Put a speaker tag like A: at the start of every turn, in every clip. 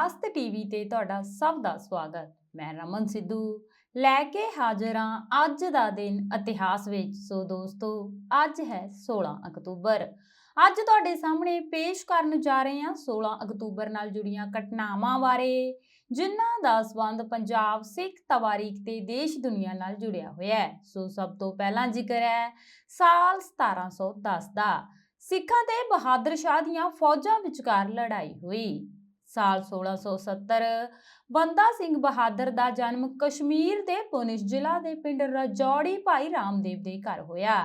A: ਵਿਰਾਸਤ ਟੀਵੀ ਤੇ ਤੁਹਾਡਾ ਸਭ ਦਾ ਸਵਾਗਤ। ਮੈਂ ਰਮਨ ਸਿੱਧੂ ਲੈ ਕੇ ਹਾਜ਼ਰ ਹਾਂ ਅੱਜ ਦਾ ਦਿਨ ਇਤਿਹਾਸ ਵਿੱਚ। ਸੋ ਦੋਸਤੋ, ਅੱਜ ਹੈ 16 ਅਕਤੂਬਰ। ਅੱਜ ਤੁਹਾਡੇ ਸਾਹਮਣੇ ਪੇਸ਼ ਕਰਨ ਜਾ ਰਹੇ ਹਾਂ 16 ਅਕਤੂਬਰ ਨਾਲ ਜੁੜੀਆਂ ਘਟਨਾਵਾਂ ਬਾਰੇ, ਜਿਨ੍ਹਾਂ ਦਾ ਸੰਬੰਧ ਪੰਜਾਬ ਸਿੱਖ ਤਵਾਰੀਖ ਤੇ ਦੇਸ਼ ਦੁਨੀਆ ਨਾਲ ਜੁੜਿਆ ਹੋਇਆ ਹੈ। ਸੋ ਸਭ ਤੋਂ ਪਹਿਲਾਂ ਜ਼ਿਕਰ ਹੈ ਸਾਲ 1710 ਦਾ। ਸਿੱਖਾਂ ਤੇ ਬਹਾਦਰ ਸ਼ਾਹ ਦੀਆਂ ਫੌਜਾਂ ਵਿਚਕਾਰ ਲੜਾਈ ਹੋਈ। ਸਾਲ 1670 ਬੰਦਾ ਸਿੰਘ ਬਹਾਦਰ ਦਾ ਜਨਮ ਕਸ਼ਮੀਰ ਦੇ ਪੁੰਛ ਜ਼ਿਲ੍ਹਾ ਦੇ ਪਿੰਡ ਰਜੌੜੀ ਭਾਈ ਰਾਮਦੇਵ ਦੇ ਘਰ ਹੋਇਆ।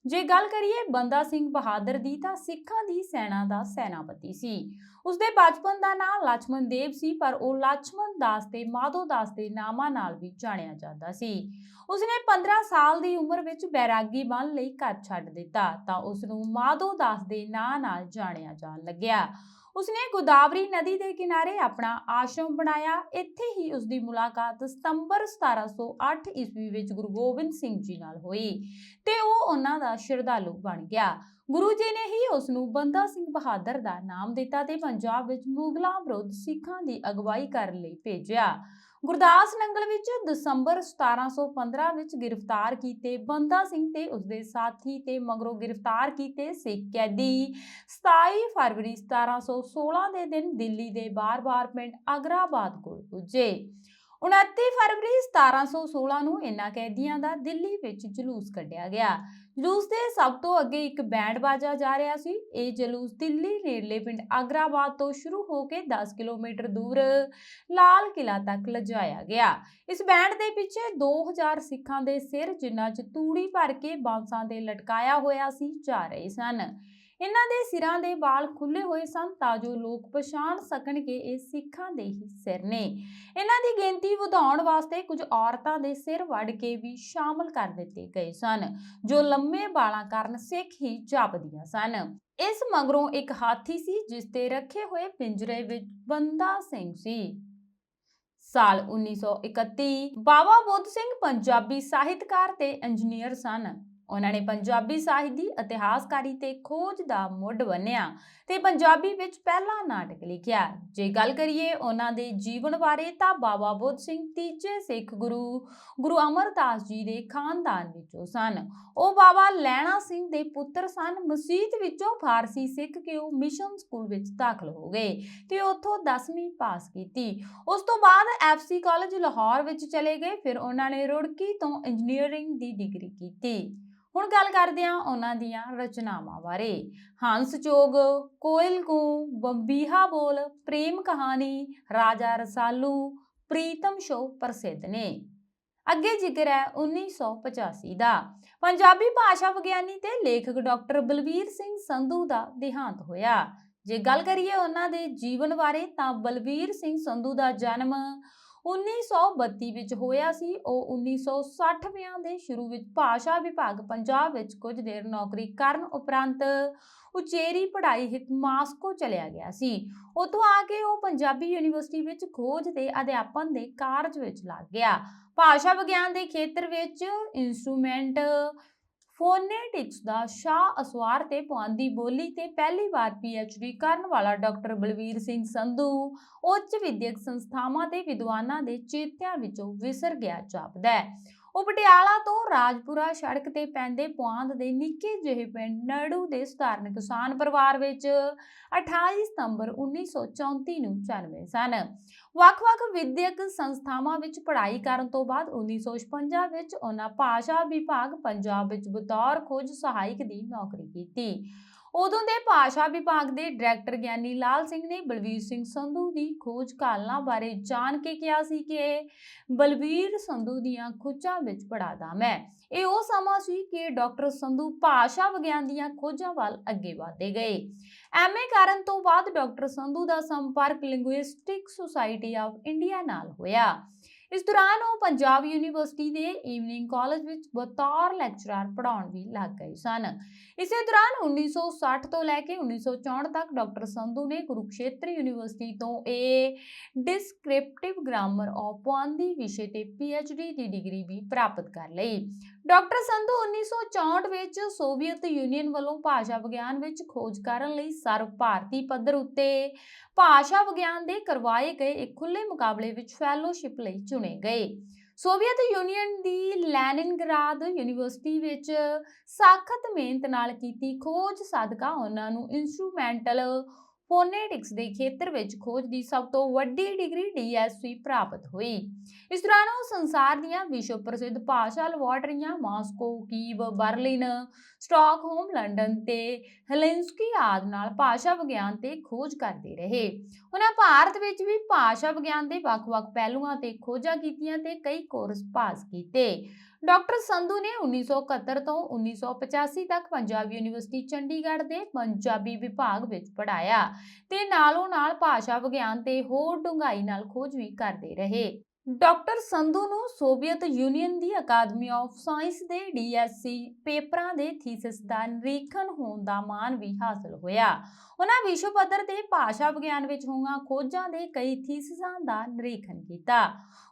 A: ਜੇ ਗੱਲ ਕਰੀਏ ਬੰਦਾ ਸਿੰਘ ਬਹਾਦਰ ਦੀ, ਤਾਂ ਸਿੱਖਾਂ ਦੀ ਸੈਨਾ ਦਾ ਸੈਨਾਪਤੀ ਸੀ। ਉਸਦੇ ਬਚਪਨ ਦਾ ਨਾਮ ਲਛਮਣ ਦੇਵ ਸੀ, ਪਰ ਉਹ ਲਛਮਣ ਦਾਸ ਤੇ ਮਾਧੋ ਦਾਸ ਦੇ ਨਾਮਾਂ ਨਾਲ ਵੀ ਜਾਣਿਆ ਜਾਂਦਾ ਸੀ। ਉਸਨੇ 15 ਸਾਲ ਦੀ ਉਮਰ ਵਿੱਚ ਬੈਰਾਗੀ ਬਣਨ ਲਈ ਘਰ ਛੱਡ ਦਿੱਤਾ ਤਾਂ ਉਸਨੂੰ ਮਾਧੋ ਦਾਸ ਦੇ ਨਾਂ ਨਾਲ ਜਾਣਿਆ ਜਾਣ ਲੱਗਿਆ। ਉਸਨੇ ਗੋਦਾਵਰੀ ਨਦੀ ਦੇ ਕਿਨਾਰੇ ਆਪਣਾ ਆਸ਼ਰਮ ਬਣਾਇਆ। ਇੱਥੇ ਹੀ ਉਸਦੀ ਮੁਲਾਕਾਤ ਸਤੰਬਰ 1708 ਈਸਵੀ ਵਿੱਚ ਗੁਰੂ ਗੋਬਿੰਦ ਸਿੰਘ ਜੀ ਨਾਲ ਹੋਈ ਤੇ ਉਹ ਉਹਨਾਂ ਦਾ ਸ਼ਰਧਾਲੂ ਬਣ ਗਿਆ। ਗੁਰੂ ਜੀ ਨੇ ਹੀ ਉਸ ਨੂੰ ਬੰਦਾ ਸਿੰਘ ਬਹਾਦਰ ਦਾ ਨਾਮ ਦਿੱਤਾ ਤੇ ਪੰਜਾਬ ਵਿੱਚ ਮੁਗਲਾਂ ਵਿਰੁੱਧ ਸਿੱਖਾਂ ਦੀ ਅਗਵਾਈ ਕਰਨ ਲਈ ਭੇਜਿਆ। ਗੁਰਦਾਸ ਨੰਗਲ ਵਿੱਚ ਦਸੰਬਰ 1715 ਵਿੱਚ ਗ੍ਰਿਫਤਾਰ ਕੀਤੇ ਬੰਦਾ ਸਿੰਘ ਤੇ ਉਸਦੇ ਸਾਥੀ ਤੇ ਮਗਰੋਂ ਗ੍ਰਿਫਤਾਰ ਕੀਤੇ ਸਿੱਖ ਕੈਦੀ 27 ਫਰਵਰੀ 1716 ਦੇ ਦਿਨ ਦਿੱਲੀ ਦੇ ਬਾਰ-ਬਾਰ ਪਿੰਡ ਅਗਰਾਬਾਦ ਕੋਲ ਪੁੱਜੇ। 29 ਫਰਵਰੀ 1716 ਨੂੰ ਇਹਨਾਂ ਕੈਦੀਆਂ ਦਾ ਦਿੱਲੀ ਵਿੱਚ ਜਲੂਸ ਕੱਢਿਆ ਗਿਆ। ਜਲੂਸ ਦੇ ਸਭ ਤੋਂ ਅੱਗੇ ਇੱਕ ਬੈਂਡ ਬਾਜਾ ਜਾ ਰਿਹਾ ਸੀ। ਇਹ ਜਲੂਸ ਦਿੱਲੀ ਨੇੜਲੇ ਪਿੰਡ ਅਗਰਾਬਾਦ ਤੋਂ ਸ਼ੁਰੂ ਹੋ ਕੇ 10 ਕਿਲੋਮੀਟਰ ਦੂਰ ਲਾਲ ਕਿਲਾ ਤੱਕ ਲਿਜਾਇਆ ਗਿਆ। ਇਸ ਬੈਂਡ ਦੇ ਪਿੱਛੇ 2000 ਸਿੱਖਾਂ ਦੇ ਸਿਰ, ਜਿਨ੍ਹਾਂ 'ਚ ਤੂੜੀ ਭਰ ਕੇ ਬਾਂਸਾਂ ਦੇ ਲਟਕਾਇਆ ਹੋਇਆ ਸੀ, ਜਾ ਰਹੇ ਸਨ। ਇਹਨਾਂ ਦੇ ਸਿਰਾਂ ਦੇ ਵਾਲ ਖੁੱਲੇ ਹੋਏ ਸਨ ਤਾਂ ਜੋ ਲੋਕ ਪਛਾਣ ਸਕਣ ਕਿ ਇਹ ਸਿੱਖਾਂ ਦੇ ਹੀ ਸਿਰ ਨੇ। ਇਹਨਾਂ ਦੀ ਗਿਣਤੀ ਵਧਾਉਣ ਵਾਸਤੇ ਕੁਝ ਔਰਤਾਂ ਦੇ ਸਿਰ ਵੱਢ ਕੇ ਵੀ ਸ਼ਾਮਲ ਕਰ ਦਿੱਤੇ ਗਏ ਸਨ, ਜੋ ਲੰਮੇ ਵਾਲਾਂ ਕਾਰਨ ਸਿੱਖ ਹੀ ਜਾਪਦੀਆਂ ਸਨ। ਇਸ ਮਗਰੋਂ ਇੱਕ ਹਾਥੀ ਸੀ, ਜਿਸ ਤੇ ਰੱਖੇ ਹੋਏ ਪਿੰਜਰੇ ਵਿੱਚ ਬੰਦਾ ਸਿੰਘ ਸੀ। ਸਾਲ 1931 ਬਾਬਾ ਬੁੱਧ ਸਿੰਘ ਪੰਜਾਬੀ ਸਾਹਿਤਕਾਰ ਤੇ ਇੰਜੀਨੀਅਰ ਸਨ। ਉਹਨਾਂ ਨੇ ਪੰਜਾਬੀ ਸਾਹਿਤ ਦੀ ਇਤਿਹਾਸਕਾਰੀ ਤੇ ਖੋਜ ਦਾ ਮੁੱਢ ਬੰਨਿਆ ਤੇ ਪੰਜਾਬੀ ਵਿੱਚ ਪਹਿਲਾ ਨਾਟਕ ਲਿਖਿਆ। ਜੇ ਗੱਲ ਕਰੀਏ ਉਹਨਾਂ ਦੇ ਜੀਵਨ ਬਾਰੇ, ਤਾਂ ਬਾਬਾ ਬੁੱਧ ਸਿੰਘ ਤੀਜੇ ਸਿੱਖ ਗੁਰੂ ਅਮਰਦਾਸ ਜੀ ਦੇ ਖਾਨਦਾਨ ਵਿੱਚੋਂ ਸਨ। ਉਹ ਬਾਬਾ ਲਹਿਣਾ ਸਿੰਘ ਦੇ ਪੁੱਤਰ ਸਨ। ਮਸੀਤ ਵਿੱਚੋਂ ਫਾਰਸੀ ਸਿੱਖ ਕੇ ਉਹ ਮਿਸ਼ਨ ਸਕੂਲ ਵਿੱਚ ਦਾਖਲ ਹੋ ਗਏ ਤੇ ਉੱਥੋਂ 10ਵੀਂ ਪਾਸ ਕੀਤੀ। ਉਸ ਤੋਂ ਬਾਅਦ FC ਕਾਲਜ ਲਾਹੌਰ ਵਿੱਚ ਚਲੇ ਗਏ। ਫਿਰ ਉਹਨਾਂ ਨੇ ਰੁੜਕੀ ਤੋਂ ਇੰਜੀਨੀਅਰਿੰਗ ਦੀ ਡਿਗਰੀ ਕੀਤੀ। ਹੁਣ ਗੱਲ ਕਰਦੇ ਹਾਂ ਉਹਨਾਂ ਦੀਆਂ ਰਚਨਾਵਾਂ ਬਾਰੇ। ਹੰਸ ਚੋਗ, ਕੋਇਲ ਕੂ, ਬੰਬੀਹਾ ਬੋਲ, ਪ੍ਰੇਮ ਕਹਾਣੀ, ਰਾਜਾ ਰਸਾਲੂ, ਪ੍ਰੀਤਮ ਸ਼ੋ ਪ੍ਰਸਿੱਧ ਨੇ। ਅੱਗੇ ਜ਼ਿਕਰ ਹੈ 1985 ਦਾ। ਪੰਜਾਬੀ ਭਾਸ਼ਾ ਵਿਗਿਆਨੀ ਤੇ ਲੇਖਕ ਡਾਕਟਰ ਬਲਵੀਰ ਸਿੰਘ ਸੰਧੂ ਦਾ ਦੇਹਾਂਤ ਹੋਇਆ। ਜੇ ਗੱਲ ਕਰੀਏ ਉਹਨਾਂ ਦੇ ਜੀਵਨ ਬਾਰੇ, ਤਾਂ ਬਲਵੀਰ ਸਿੰਘ ਸੰਧੂ ਦਾ ਜਨਮ 1932 ਵਿੱਚ ਹੋਇਆ ਸੀ। ਉਹ 1960ਵਿਆਂ ਦੇ ਸ਼ੁਰੂ ਵਿੱਚ ਭਾਸ਼ਾ ਵਿਭਾਗ ਪੰਜਾਬ ਵਿੱਚ ਕੁਝ ਦੇਰ ਨੌਕਰੀ ਕਰਨ ਉਪਰੰਤ ਉਚੇਰੀ ਪੜ੍ਹਾਈ ਹਿਤ ਮਾਸਕੋ ਚਲਿਆ ਗਿਆ ਸੀ। ਉੱਥੋਂ ਆ ਕੇ ਉਹ ਪੰਜਾਬੀ ਯੂਨੀਵਰਸਿਟੀ ਵਿੱਚ ਖੋਜ ਤੇ ਅਧਿਆਪਨ ਦੇ ਕਾਰਜ ਵਿੱਚ ਲੱਗ ਗਿਆ। ਭਾਸ਼ਾ ਵਿਗਿਆਨ ਦੇ ਖੇਤਰ ਵਿੱਚ ਇੰਸਟਰੂਮੈਂਟ ਫੋਨੇਟਿਕਸ ਦਾ ਸ਼ਾਹ ਅਸਵਾਰ ਤੇ ਪੁਆਂਦੀ ਬੋਲੀ ਤੇ ਪਹਿਲੀ ਵਾਰ PhD ਕਰਨ ਵਾਲਾ ਡਾਕਟਰ ਬਲਵੀਰ ਸਿੰਘ ਸੰਧੂ ਉੱਚ ਵਿਦਿਅਕ ਸੰਸਥਾਵਾਂ ਤੇ ਵਿਦਵਾਨਾਂ ਦੇ ਚੇਤਿਆਂ ਵਿੱਚੋਂ ਵਿਸਰ ਗਿਆ ਜਾਪਦਾ ਹੈ। ਉਹ ਪਟਿਆਲਾ ਤੋਂ ਰਾਜਪੁਰਾ ਸੜਕ ਤੇ ਪੈਂਦੇ ਪੁਆਂਦ ਦੇ ਨਿੱਕੇ ਜਿਹੇ ਪਿੰਡ ਨੜੂ ਦੇ ਸਧਾਰਨ ਕਿਸਾਨ ਪਰਿਵਾਰ ਵਿੱਚ 28 ਸਤੰਬਰ 1934 ਨੂੰ ਜਨਮੇ ਸਨ। ਵੱਖ-ਵੱਖ ਵਿਦਿਅਕ ਸੰਸਥਾਵਾਂ ਵਿੱਚ ਪੜ੍ਹਾਈ ਕਰਨ ਤੋਂ ਬਾਅਦ 1956 ਵਿੱਚ ਉਹਨਾਂ ਭਾਸ਼ਾ ਵਿਭਾਗ ਪੰਜਾਬ ਵਿੱਚ ਬਤੌਰ ਖੋਜ ਸਹਾਇਕ ਦੀ ਨੌਕਰੀ ਕੀਤੀ। ਉਦੋਂ ਦੇ ਭਾਸ਼ਾ ਵਿਭਾਗ ਦੇ ਡਾਇਰੈਕਟਰ ਗਿਆਨੀ ਲਾਲ ਸਿੰਘ ਨੇ ਬਲਵੀਰ ਸਿੰਘ ਸੰਧੂ ਦੀ ਖੋਜ ਕਾਲਨਾ ਬਾਰੇ ਜਾਣ ਕੇ ਕਿਹਾ ਸੀ ਕਿ ਬਲਵੀਰ ਸੰਧੂ ਦੀਆਂ ਖੋਜਾਂ ਵਿੱਚ ਬੜਾ ਦਮ ਹੈ। ਇਹ ਉਹ ਸਮਾਂ ਸੀ ਕਿ ਡਾਕਟਰ ਸੰਧੂ ਭਾਸ਼ਾ ਵਿਗਿਆਨ ਦੀਆਂ ਖੋਜਾਂ ਵੱਲ ਅੱਗੇ ਵਧਦੇ ਗਏ। MA ਕਰਨ ਤੋਂ ਬਾਅਦ ਡਾਕਟਰ ਸੰਧੂ ਦਾ ਸੰਪਰਕ ਲਿੰਗੁਇਸਟਿਕ ਸੁਸਾਇਟੀ ਆਫ ਇੰਡੀਆ ਨਾਲ ਹੋਇਆ। ਇਸ ਦੌਰਾਨ ਉਹ ਪੰਜਾਬ ਯੂਨੀਵਰਸਿਟੀ ਦੇ ਈਵਨਿੰਗ ਕਾਲਜ ਵਿੱਚ ਬਤੌਰ ਲੈਕਚਰਰ ਪੜ੍ਹਾਉਣ ਵੀ ਲੱਗ ਗਏ ਸਨ। ਇਸੇ ਦੌਰਾਨ 1960 ਤੋਂ ਲੈ ਕੇ 1964 ਤੱਕ ਡਾਕਟਰ ਸੰਧੂ ਨੇ ਕੁਰੂਕਸ਼ੇਤਰ ਯੂਨੀਵਰਸਿਟੀ ਤੋਂ ਡਿਸਕ੍ਰਿਪਟਿਵ ਗ੍ਰਾਮਰ ਆਫ ਪੁਆਧੀ ਵਿਸ਼ੇ ਤੇ PhD ਦੀ ਡਿਗਰੀ ਵੀ ਪ੍ਰਾਪਤ ਕਰ ਲਈ। ਡਾਕਟਰ ਸੰਧੂ 1964 ਵਿੱਚ ਸੋਵੀਅਤ ਯੂਨੀਅਨ ਵੱਲੋਂ ਭਾਸ਼ਾ ਵਿਗਿਆਨ ਵਿੱਚ ਖੋਜ ਕਰਨ ਲਈ ਸਰਵ ਭਾਰਤੀ ਪੱਧਰ ਉੱਤੇ ਭਾਸ਼ਾ ਵਿਗਿਆਨ ਦੇ ਕਰਵਾਏ ਗਏ ਇੱਕ ਖੁੱਲ੍ਹੇ ਮੁਕਾਬਲੇ ਵਿੱਚ ਫੈਲੋਸ਼ਿਪ ਲਈ ਚੁਣੇ ਗਏ। ਸੋਵੀਅਤ ਯੂਨੀਅਨ ਦੀ ਲੈਨਿਨਗ੍ਰਾਦ ਯੂਨੀਵਰਸਿਟੀ ਵਿੱਚ ਸਖਤ ਮਿਹਨਤ ਨਾਲ ਕੀਤੀ ਖੋਜ ਸਦਕਾ ਉਹਨਾਂ ਨੂੰ ਇੰਸਟਰੂਮੈਂਟਲ ਫੋਨੇਟਿਕਸ ਦੇ ਖੇਤਰ ਵਿੱਚ ਖੋਜ ਦੀ ਸਭ ਤੋਂ ਵੱਡੀ ਡਿਗਰੀ DSc ਪ੍ਰਾਪਤ ਹੋਈ। ਇਸ ਦੌਰਾਨ ਉਹ ਸੰਸਾਰ ਦੀਆਂ ਵਿਸ਼ਵ ਪ੍ਰਸਿੱਧ ਭਾਸ਼ਾ ਲੈਬਾਰਟਰੀਆਂ Moscow, Kiev, Berlin, Stockholm, London ਤੇ ਹੈਲਸਿੰਕੀ ਆਦਿ ਨਾਲ ਭਾਸ਼ਾ ਵਿਗਿਆਨ ਤੇ ਖੋਜ ਕਰਦੇ ਰਹੇ। ਉਹਨਾਂ ਭਾਰਤ ਵਿੱਚ ਵੀ ਭਾਸ਼ਾ ਵਿਗਿਆਨ ਦੇ ਵੱਖ-ਵੱਖ ਪਹਿਲੂਆਂ ਤੇ ਖੋਜਾਂ ਕੀਤੀਆਂ ਤੇ ਕਈ ਕੋਰਸ ਪਾਸ ਕੀਤੇ। ਡਾਕਟਰ ਸੰਧੂ ਨੇ 1971 ਤੋਂ 1985 ਤੱਕ ਪੰਜਾਬ ਯੂਨੀਵਰਸਿਟੀ ਚੰਡੀਗੜ੍ਹ ਦੇ ਪੰਜਾਬੀ ਵਿਭਾਗ ਵਿੱਚ ਪੜ੍ਹਾਇਆ ਤੇ ਨਾਲੋਂ ਨਾਲ ਭਾਸ਼ਾ ਵਿਗਿਆਨ ਤੇ ਹੋਰ ਡੂੰਘਾਈ ਨਾਲ ਖੋਜ ਵੀ ਕਰਦੇ ਰਹੇ। ਡਾਕਟਰ ਸੰਧੂ ਨੂੰ Soviet union the Akademi of science ਦੇ DSc ਪੇਪਰਾਂ ਦੇ ਥੀਸਿਸ ਦਾ ਨਿਰੀਖਣ ਹੋਣ ਦਾ ਮਾਣ ਵੀ ਹਾਸਲ ਹੋਇਆ। ਉਹਨਾਂ ਵਿਸ਼ਵ ਪੱਧਰ ਤੇ ਭਾਸ਼ਾ ਵਿਗਿਆਨ ਵਿੱਚ ਹੋਈਆਂ ਖੋਜਾਂ ਦੇ ਕਈ ਥੀਸਿਸਾਂ ਦਾ ਨਿਰੀਖਣ ਕੀਤਾ।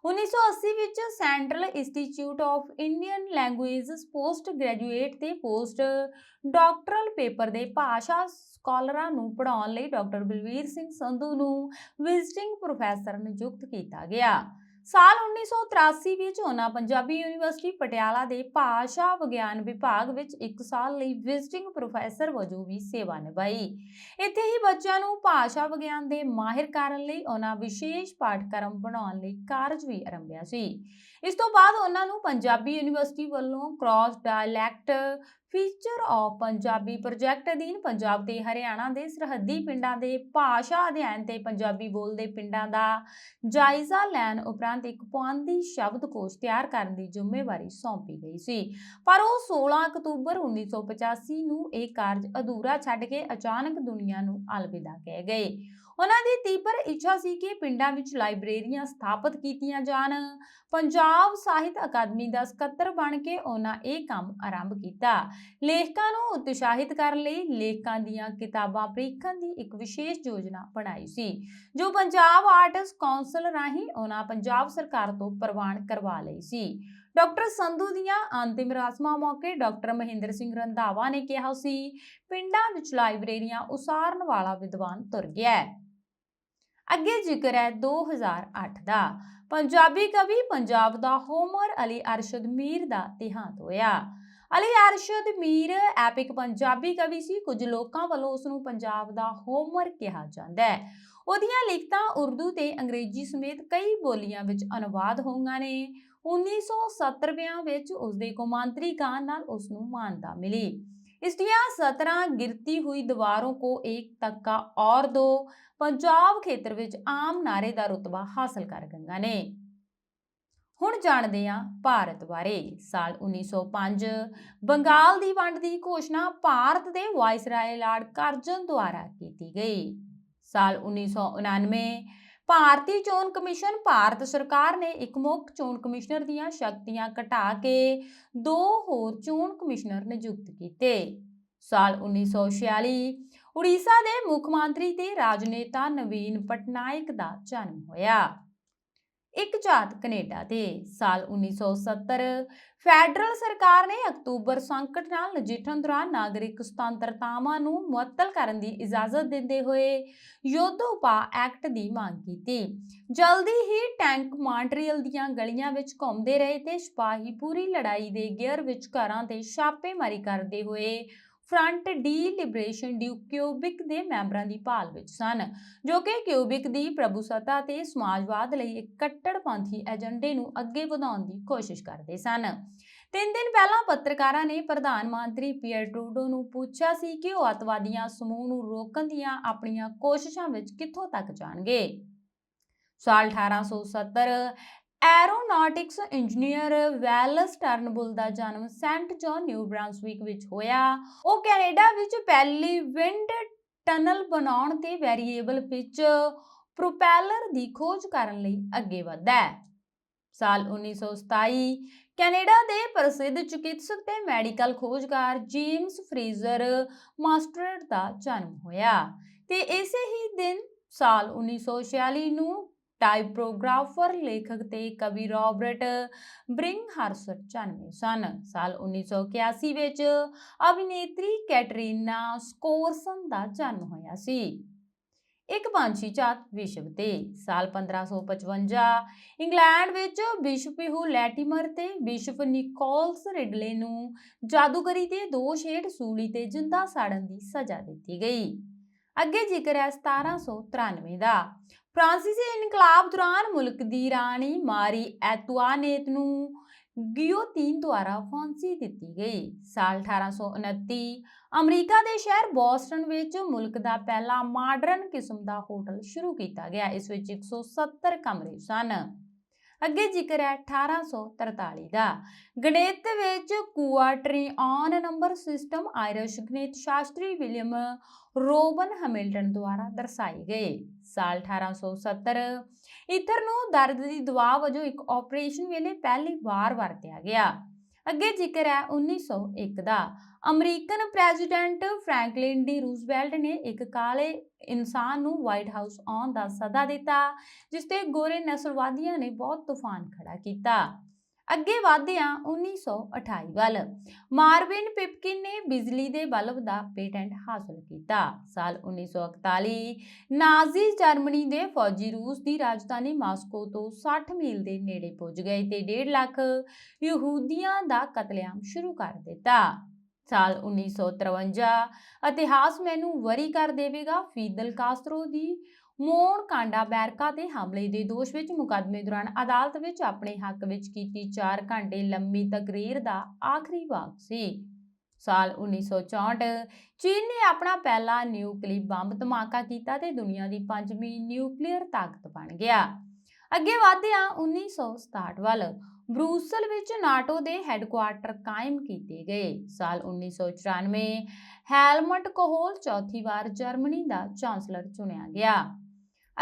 A: 1980 ਵਿੱਚ central institute of Indian languages post graduate ਤੇ ਪੋਸਟ ਡਾਕਟਰਲ ਪੇਪਰ ਦੇ ਭਾਸ਼ਾ ਸਕਾਲਰਾਂ ਨੂੰ ਪੜ੍ਹਾਉਣ ਲਈ ਡਾਕਟਰ ਬਲਵੀਰ ਸਿੰਘ ਸੰਧੂ ਨੂੰ ਵਿਜ਼ਿਟਿੰਗ ਪ੍ਰੋਫੈਸਰ ਨਿਯੁਕਤ ਕੀਤਾ ਗਿਆ। ਸਾਲ 1983 ਵਿੱਚ ਉਹਨਾਂ ਪੰਜਾਬੀ ਯੂਨੀਵਰਸਿਟੀ ਪਟਿਆਲਾ ਦੇ ਭਾਸ਼ਾ ਵਿਗਿਆਨ ਵਿਭਾਗ ਵਿੱਚ 1 ਸਾਲ ਲਈ ਵਿਜ਼ਿਟਿੰਗ ਪ੍ਰੋਫੈਸਰ ਵਜੋਂ ਵੀ ਸੇਵਾ ਨਿਭਾਈ। ਇੱਥੇ ਹੀ ਬੱਚਿਆਂ ਨੂੰ ਭਾਸ਼ਾ ਵਿਗਿਆਨ ਦੇ ਮਾਹਿਰ ਕਰਨ ਲਈ ਉਹਨਾਂ ਵਿਸ਼ੇਸ਼ ਪਾਠਕ੍ਰਮ ਬਣਾਉਣ ਲਈ ਕਾਰਜ ਵੀ ਆਰੰਭਿਆ ਸੀ। ਇਸ ਤੋਂ ਬਾਅਦ ਉਹਨਾਂ ਨੂੰ ਪੰਜਾਬੀ ਯੂਨੀਵਰਸਿਟੀ ਵੱਲੋਂ cross dialect feature of Punjabi project ਅਧੀਨ ਪੰਜਾਬ ਤੇ ਹਰਿਆਣਾ ਦੇ ਸਰਹੱਦੀ ਪਿੰਡਾਂ ਦੇ ਭਾਸ਼ਾ ਅਧਿਐਨ ਤੇ ਪੰਜਾਬੀ ਬੋਲਦੇ ਪਿੰਡਾਂ ਦਾ ਜਾਇਜ਼ਾ ਲੈਣ ਉਪਰੰਤ ਇੱਕ ਪੁਆਧੀ ਸ਼ਬਦਕੋਸ਼ ਤਿਆਰ ਕਰਨ ਦੀ ਜ਼ਿੰਮੇਵਾਰੀ ਸੌਂਪੀ ਗਈ ਸੀ। ਪਰ ਉਹ 16 ਅਕਤੂਬਰ 1985 ਨੂੰ ਇਹ ਕਾਰਜ ਅਧੂਰਾ ਛੱਡ ਕੇ ਅਚਾਨਕ ਦੁਨੀਆ ਨੂੰ ਅਲਵਿਦਾ ਕਹਿ ਗਏ। ਉਹਨਾਂ ਦੀ ਤੀਬਰ ਇੱਛਾ ਸੀ ਕਿ ਪਿੰਡਾਂ ਵਿੱਚ ਲਾਇਬ੍ਰੇਰੀਆਂ ਸਥਾਪਿਤ ਕੀਤੀਆਂ ਜਾਣ। ਪੰਜਾਬ ਸਾਹਿਤ ਅਕਾਦਮੀ ਦਾ ਸਕੱਤਰ ਬਣ ਕੇ ਉਹਨਾਂ ਇਹ ਕੰਮ ਆਰੰਭ ਕੀਤਾ। ਲੇਖਕਾਂ ਨੂੰ ਉਤਸ਼ਾਹਿਤ ਕਰਨ ਲਈ ਲੇਖਕਾਂ ਦੀਆਂ ਕਿਤਾਬਾਂ ਪ੍ਰੀਖਣ ਦੀ ਇੱਕ ਵਿਸ਼ੇਸ਼ ਯੋਜਨਾ ਬਣਾਈ ਸੀ, ਜੋ ਪੰਜਾਬ ਆਰਟਸ ਕੌਂਸਲ ਰਾਹੀਂ ਉਹਨਾਂ ਪੰਜਾਬ ਸਰਕਾਰ ਤੋਂ ਪ੍ਰਵਾਨ ਕਰਵਾ ਲਈ ਸੀ। ਡਾਕਟਰ ਸੰਧੂ ਦੀਆਂ ਅੰਤਿਮ ਰਸਮਾਂ ਮੌਕੇ ਡਾਕਟਰ ਮਹਿੰਦਰ ਸਿੰਘ ਰੰਧਾਵਾ ਨੇ ਕਿਹਾ ਸੀ, ਪਿੰਡਾਂ ਵਿੱਚ ਲਾਇਬ੍ਰੇਰੀਆਂ ਉਸਾਰਨ ਵਾਲਾ ਵਿਦਵਾਨ ਤੁਰ ਗਿਆ। ਅੱਗੇ ਜ਼ਿਕਰ ਹੈ 2008 ਦਾ। ਪੰਜਾਬੀ ਕਵੀ ਪੰਜਾਬ ਦਾ ਹੋਮਰ ਅਲੀ ਅਰਸ਼ਦ ਮੀਰ ਦਾ ਦੇਹਾਂਤ ਹੋਇਆ। ਅਲੀ ਅਰਸ਼ਦ ਮੀਰ ਐਪਿਕ ਪੰਜਾਬੀ ਕਵੀ ਸੀ। ਕੁਝ ਲੋਕਾਂ ਵੱਲੋਂ ਉਸ ਨੂੰ ਪੰਜਾਬ ਦਾ ਹੋਮਰ ਕਿਹਾ ਜਾਂਦਾ ਹੈ। ਉਹਦੀਆਂ ਲਿਖਤਾਂ ਉਰਦੂ ਤੇ ਅੰਗਰੇਜ਼ੀ ਸਮੇਤ ਕਈ ਬੋਲੀਆਂ ਵਿੱਚ ਅਨੁਵਾਦ ਹੋਈਆਂ ਨੇ। 1970 ਵਿੱਚ ਉਸਦੇ ਕੌਮਾਂਤਰੀ ਗਾਨ ਨਾਲ ਉਸ ਨੂੰ ਮਾਨਤਾ ਮਿਲੀ। इसलिए 17 गिरती हुई दीवारों को एक तक्का और दो पंजाब खेत्र विच आम नारे दा रुतबा हासिल कर गईਆਂ ने। ਹੁਣ ਜਾਣਦੇ ਹਾਂ ਭਾਰਤ ਬਾਰੇ। ਸਾਲ 1905 ਬੰਗਾਲ ਦੀ ਵੰਡ ਦੀ ਘੋਸ਼ਣਾ ਭਾਰਤ ਦੇ ਵਾਇਸਰਾਏ ਲਾਰਡ ਕਰਜ਼ਨ ਦੁਆਰਾ ਕੀਤੀ ਗਈ। ਸਾਲ 1999 ਭਾਰਤੀ ਚੋਣ ਕਮਿਸ਼ਨ ਭਾਰਤ ਸਰਕਾਰ ਨੇ ਇੱਕ ਮੁੱਖ ਚੋਣ ਕਮਿਸ਼ਨਰ ਦੀਆਂ ਸ਼ਕਤੀਆਂ ਘਟਾ ਕੇ 2 ਹੋਰ ਚੋਣ ਕਮਿਸ਼ਨਰ ਨਿਯੁਕਤ ਕੀਤੇ। ਸਾਲ 1946 ਉੜੀਸਾ ਦੇ ਮੁੱਖ ਮੰਤਰੀ ਤੇ ਰਾਜਨੇਤਾ ਨਵੀਨ ਪਟਨਾਇਕ ਦਾ ਜਨਮ ਹੋਇਆ। ਇੱਕ ਝਾਤ ਕੈਨੇਡਾ ਤੇ। ਸਾਲ 1970 ਫੈਡਰਲ ਸਰਕਾਰ ਨੇ ਅਕਤੂਬਰ ਸੰਕਟ ਨਾਲ ਨਜਿੱਠਣ ਦੌਰਾਨ ਨਾਗਰਿਕ ਸੁਤੰਤਰਤਾਵਾਂ ਨੂੰ ਮੁਅੱਤਲ ਕਰਨ ਦੀ ਇਜਾਜ਼ਤ ਦਿੰਦੇ ਹੋਏ ਯੁੱਧ ਉਪਾਅ ਐਕਟ ਦੀ ਮੰਗ ਕੀਤੀ। ਜਲਦੀ ਹੀ ਟੈਂਕ ਮਾਂਟਰੀਅਲ ਦੀਆਂ ਗਲੀਆਂ ਵਿੱਚ ਘੁੰਮਦੇ ਰਹੇ ਤੇ ਸਿਪਾਹੀ ਪੂਰੀ ਲੜਾਈ ਦੇ ਗੇਅਰ ਵਿੱਚ ਘਰਾਂ ਤੇ ਛਾਪੇਮਾਰੀ ਕਰਦੇ ਹੋਏ ਫਰੰਟ ਡੀ ਲਿਬਰੇਸ਼ਨ ਡਿਊ ਕਿਊਬਿਕ ਦੇ ਮੈਂਬਰਾਂ ਦੀ ਭਾਲ ਵਿੱਚ ਸਨ, ਜੋ ਕਿ ਕਿਊਬਿਕ ਦੀ ਪ੍ਰਭੂਸੱਤਾ ਤੇ ਸਮਾਜਵਾਦ ਲਈ ਇੱਕ ਕੱਟੜਪੰਥੀ ਏਜੰਡੇ ਨੂੰ ਅੱਗੇ ਵਧਾਉਣ ਦੀ ਕੋਸ਼ਿਸ਼ ਕਰਦੇ ਸਨ। 3 ਦਿਨ ਪਹਿਲਾਂ ਪੱਤਰਕਾਰਾਂ ਨੇ ਪ੍ਰਧਾਨ ਮੰਤਰੀ ਪੀਅਰ ਟਰੂਡੋ ਨੂੰ ਪੁੱਛਿਆ ਸੀ ਕਿ ਉਹ ਅੱਤਵਾਦੀਆਂ ਸਮੂਹ ਨੂੰ ਰੋਕਣ ਦੀਆਂ ਆਪਣੀਆਂ ਕੋਸ਼ਿਸ਼ਾਂ ਵਿੱਚ ਕਿੱਥੋਂ ਤੱਕ ਜਾਣਗੇ। ਸਾਲ 1870 ਐਰੋਨੌਟਿਕਸ ਇੰਜੀਨੀਅਰ ਵੈਲਸ ਟਰਨਬੁਲ ਦਾ ਜਨਮ ਸੈਂਟ ਜੌਨ ਨਿਊ ਬ੍ਰਾਂਸਵਿਕ ਵਿੱਚ ਹੋਇਆ। ਉਹ ਕੈਨੇਡਾ ਵਿੱਚ ਪਹਿਲੀ ਵਿੰਡ ਟਨਲ ਬਣਾਉਣ ਤੇ ਵੈਰੀਏਬਲ ਪਿਚ ਪ੍ਰੋਪੈਲਰ ਦੀ ਖੋਜ ਕਰਨ ਲਈ ਅੱਗੇ ਵਧਦਾ ਹੈ। ਸਾਲ 1927 ਕੈਨੇਡਾ ਦੇ ਪ੍ਰਸਿੱਧ ਚਿਕਿਤਸਕ ਤੇ ਮੈਡੀਕਲ ਖੋਜਕਾਰ ਜੇਮਸ ਫਰੇਜ਼ਰ ਮਾਸਟਰਡ ਦਾ ਜਨਮ ਹੋਇਆ ਤੇ ਇਸੇ ਹੀ ਦਿਨ ਸਾਲ 1946 ਨੂੰ ਟਾਈਪੋਗ੍ਰਾਫਰ ਲੇਖਕ ਤੇ ਕਵੀ ਰੌਬਰਟ ਬ੍ਰਿੰਗਹਰਸਟ ਜਨਮੇ ਸਨ। ਸਾਲ 1981 ਵਿੱਚ ਅਭਿਨੇਤਰੀ ਕੈਟਰੀਨਾ ਸਕੋਰਸਨ ਦਾ ਜਨਮ ਹੋਇਆ ਸੀ। ਇੱਕ ਪੰਛੀ ਝਾਤ ਵਿਸ਼ਵ ਤੇ ਸਾਲ 1555 ਇੰਗਲੈਂਡ ਵਿੱਚ ਬਿਸ਼ਪ ਹੂ ਲੈਟੀਮਰ ਤੇ ਬਿਸ਼ਪ ਨਿਕੋਲਸ ਰਿਡਲੇ ਨੂੰ ਜਾਦੂਗਰੀ ਦੇ ਦੋਸ਼ ਹੇਠ ਸੂਲੀ ਤੇ ਜਿੰਦਾ ਸਾੜਨ ਦੀ ਸਜ਼ਾ ਦਿੱਤੀ ਗਈ। ਅੱਗੇ ਜ਼ਿਕਰ ਹੈ 1793 ਦਾ। ਫ੍ਰਾਂਸੀਸੀ ਇਨਕਲਾਬ ਦੌਰਾਨ ਮੁਲਕ ਦੀ ਰਾਣੀ ਮਾਰੀ ਐਤੁਆਨੇਤ ਨੂੰ ਗਿयोतीन ਦੁਆਰਾ ਫਾਂਸੀ ਦਿੱਤੀ ਗਈ। ਸਾਲ 1829 ਅਮਰੀਕਾ ਦੇ ਸ਼ਹਿਰ ਬੋਸਟਨ ਵਿੱਚ ਮੁਲਕ ਦਾ ਪਹਿਲਾ ਮਾਡਰਨ ਕਿਸਮ ਦਾ ਹੋਟਲ ਸ਼ੁਰੂ ਕੀਤਾ ਗਿਆ। ਇਸ ਵਿੱਚ 170 ਕਮਰੇ ਸਨ। ਅੱਗੇ ਜ਼ਿਕਰ ਹੈ 1843 ਦਾ। ਗਣਿਤ ਵਿੱਚ ਕੁਆਟਰੀਅਨ ਨੰਬਰ ਸਿਸਟਮ ਆਇਰਿਸ਼ ਗਣਿਤ ਸ਼ਾਸਤਰੀ ਵਿਲੀਅਮ ਰੋਬਨ ਹੈਮਿਲਟਨ ਦੁਆਰਾ ਦਰਸਾਏ ਗਏ। ਸਾਲ 1870 ਈਥਰ ਨੂੰ ਦਰਦ ਦੀ ਦਵਾ ਵਜੋਂ ਇੱਕ ਆਪਰੇਸ਼ਨ ਵੇਲੇ ਪਹਿਲੀ ਵਾਰ ਵਰਤਿਆ ਗਿਆ। ਅੱਗੇ ਜ਼ਿਕਰ ਹੈ 1901 ਦਾ। ਅਮਰੀਕਨ ਪ੍ਰੈਜ਼ੀਡੈਂਟ ਫ੍ਰੈਂਕਲਿਨ ਡੀ ਰੂਜ਼ਵੈਲਟ ਨੇ ਇੱਕ ਕਾਲੇ ਇਨਸਾਨ ਨੂੰ ਵਾਈਟ ਹਾਊਸ ਆਉਣ ਦਾ ਸੱਦਾ ਦਿੱਤਾ, ਜਿਸ ਤੇ ਗੋਰੇ ਨਸਲਵਾਦੀਆਂ ਨੇ ਬਹੁਤ ਤੂਫਾਨ ਖੜਾ ਕੀਤਾ। ਅੱਗੇ ਵਧਦੇ ਹਾਂ 1928 ਵੱਲ। ਮਾਰਵਿਨ ਪਿਪਕਿਨ ਨੇ ਬਿਜਲੀ ਦੇ ਬਲਬ ਦਾ ਪੇਟੈਂਟ ਹਾਸਲ ਕੀਤਾ। ਸਾਲ 1941 ਨਾਜ਼ੀ ਜਰਮਨੀ ਦੇ ਫੌਜੀ ਰੂਸ ਦੀ ਰਾਜਧਾਨੀ ਮਾਸਕੋ ਤੋਂ 60 ਮੀਲ ਦੇ ਨੇੜੇ ਪੁੱਜ ਗਏ ਤੇ 1.5 ਲੱਖ ਯਹੂਦੀਆਂ ਦਾ ਕਤਲੇਆਮ ਸ਼ੁਰੂ ਕਰ ਦਿੱਤਾ। ਸਾਲ 1953 ਇਤਿਹਾਸ ਮੈਨੂੰ ਵਰੀ ਕਰ ਦੇਵੇਗਾ। ਫੀਦਲ ਕਾਸਤਰੋ ਦੀ ਮੋਨਕਾਂਡਾ ਬੈਰਕਾ ਤੇ ਹਮਲੇ ਦੇ ਦੋਸ਼ ਵਿੱਚ ਮੁਕੱਦਮੇ ਦੌਰਾਨ ਅਦਾਲਤ ਵਿੱਚ ਆਪਣੇ ਹੱਕ ਵਿੱਚ ਕੀਤੀ 4 ਘੰਟੇ ਲੰਮੀ ਤਕਰੀਰ ਦਾ ਆਖਰੀ ਵਾਕ ਸੀ। ਸਾਲ 1964 ਚੀਨ ਨੇ ਆਪਣਾ ਪਹਿਲਾ ਨਿਊਕਲੀ ਬੰਬ ਧਮਾਕਾ ਕੀਤਾ ਤੇ ਦੁਨੀਆ ਦੀ 5ਵੀਂ ਨਿਊਕਲੀਅਰ ਤਾਕਤ ਬਣ ਗਿਆ। ਅੱਗੇ ਵਧਦੇ ਹਾਂ 1967 ਵੱਲ। ਬਰੂਸਲ ਵਿੱਚ ਨਾਟੋ ਦੇ ਹੈੱਡਕੁਆਰਟਰ ਕਾਇਮ ਕੀਤੇ ਗਏ। ਸਾਲ 1994 ਹੈਲਮਟ ਕੋਹਲ ਚੌਥੀ ਵਾਰ ਜਰਮਨੀ ਦਾ ਚਾਂਸਲਰ ਚੁਣਿਆ ਗਿਆ।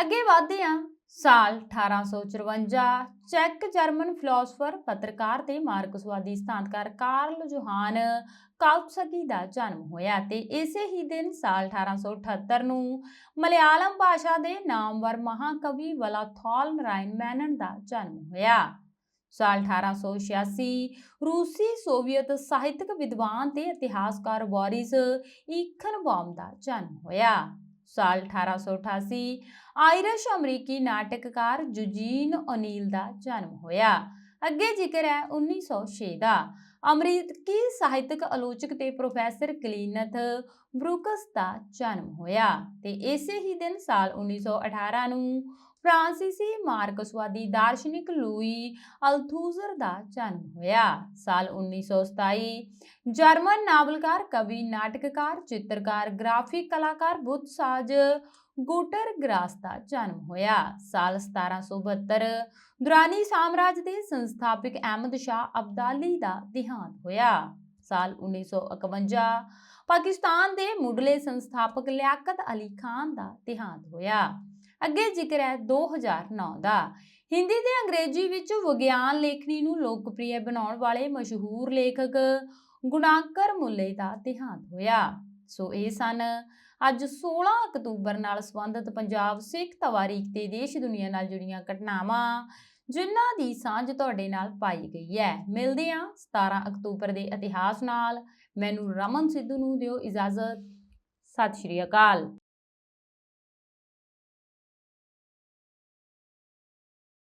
A: ਅੱਗੇ ਵਧਦੇ ਹਾਂ ਸਾਲ 1854 ਚੈਕ ਜਰਮਨ ਫਿਲਾਸਫਰ ਪੱਤਰਕਾਰ ਤੇ ਮਾਰਕਸਵਾਦੀ ਸਿਧਾਂਤਕਾਰ ਕਾਰਲ ਜੋਹਾਨ ਕਾਉਟਸਕੀ ਦਾ ਜਨਮ ਹੋਇਆ ਤੇ ਇਸੇ ਹੀ ਦਿਨ ਸਾਲ 1878 ਨੂੰ ਮਲਿਆਲਮ ਭਾਸ਼ਾ ਦੇ ਨਾਮਵਰ ਮਹਾਕਵੀ ਵਲਾਥਾਲ ਨਾਰਾਇਣ ਮੈਨਨ ਦਾ ਜਨਮ ਹੋਇਆ। ਸਾਲ 1886 ਰੂਸੀ ਸੋਵੀਅਤ ਸਾਹਿਤਕ ਵਿਦਵਾਨ ਤੇ ਇਤਿਹਾਸਕਾਰ ਬੋਰਿਸ ਈਖਨਬਾਮ ਦਾ ਜਨਮ ਹੋਇਆ। ਸਾਲ 1888 ਆਇਰਿਸ਼ ਅਮਰੀਕੀ ਨਾਟਕਕਾਰ ਜੂਜੀਨ ਓਨੀਲ ਦਾ ਜਨਮ ਹੋਇਆ। ਅੱਗੇ ਜ਼ਿਕਰ ਹੈ 1906 ਦਾ। ਅਮਰੀਕੀ ਸਾਹਿਤਕ ਆਲੋਚਕ ਤੇ ਪ੍ਰੋਫੈਸਰ ਕਲੀਨਥ ਬਰੂਕਸ ਦਾ ਜਨਮ ਹੋਇਆ ਤੇ ਇਸੇ ਹੀ ਦਿਨ ਸਾਲ 1918 ਨੂੰ ਫ੍ਰਾਂਸੀਸੀ ਮਾਰਕਸਵਾਦੀ ਦਾਰਸ਼ਨਿਕ ਲੂਈ ਅਲਥੂਜ਼ਰ ਦਾ ਜਨਮ ਹੋਇਆ। ਸਾਲ 1927 ਜਰਮਨ ਨਾਵਲਕਾਰ, ਕਵੀ, ਨਾਟਕਕਾਰ, ਚਿੱਤਰਕਾਰ, ਗ੍ਰਾਫਿਕ ਕਲਾਕਾਰ ਬੁੱਧਸਾਜ ਗੁਟਰ ਗ੍ਰਾਸ ਦਾ ਜਨਮ ਹੋਇਆ। ਸਾਲ 1772 ਦੁਰਾਨੀ ਸਾਮਰਾਜ ਦੇ ਸੰਸਥਾਪਕ ਅਹਿਮਦ ਸ਼ਾਹ ਅਬਦਾਲੀ ਦਾ ਦੇਹਾਂਤ ਹੋਇਆ। ਸਾਲ 1951 ਪਾਕਿਸਤਾਨ ਦੇ ਮੁੱਢਲੇ ਸੰਸਥਾਪਕ ਲਿਆਕਤ ਅਲੀ ਖਾਨ ਦਾ ਦੇਹਾਂਤ ਹੋਇਆ। ਅੱਗੇ ਜ਼ਿਕਰ ਹੈ 2009 ਦਾ। ਹਿੰਦੀ ਤੇ ਅੰਗਰੇਜ਼ੀ ਵਿੱਚ ਵਿਗਿਆਨ ਲੇਖਣੀ ਨੂੰ ਲੋਕਪ੍ਰਿय ਬਣਾਉਣ ਵਾਲੇ ਮਸ਼ਹੂਰ ਲੇਖਕ ਗੁਣਾਕਰ ਮੁੱਲੇ ਦਾ ਦੇਹਾਂਤ ਹੋਇਆ। ਸੋ ਇਹ ਸਨ ਅੱਜ 16 ਅਕਤੂਬਰ ਨਾਲ ਸੰਬੰਧਿਤ ਪੰਜਾਬ ਸਿੱਖ ਤਵਾਰੀਖ ਤੇ ਦੇਸ਼ ਦੁਨੀਆ ਨਾਲ ਜੁੜੀਆਂ ਘਟਨਾਵਾਂ, ਜਿਨ੍ਹਾਂ ਦੀ ਸਾਂਝ ਤੁਹਾਡੇ ਨਾਲ ਪਾਈ ਗਈ ਹੈ। ਮਿਲਦੇ ਹਾਂ 17 ਅਕਤੂਬਰ ਦੇ ਇਤਿਹਾਸ ਨਾਲ। ਮੈਨੂੰ ਰਮਨ ਸਿੱਧੂ ਨੂੰ ਦਿਓ ਇਜਾਜ਼ਤ। ਸਤਿ ਸ਼੍ਰੀ ਅਕਾਲ।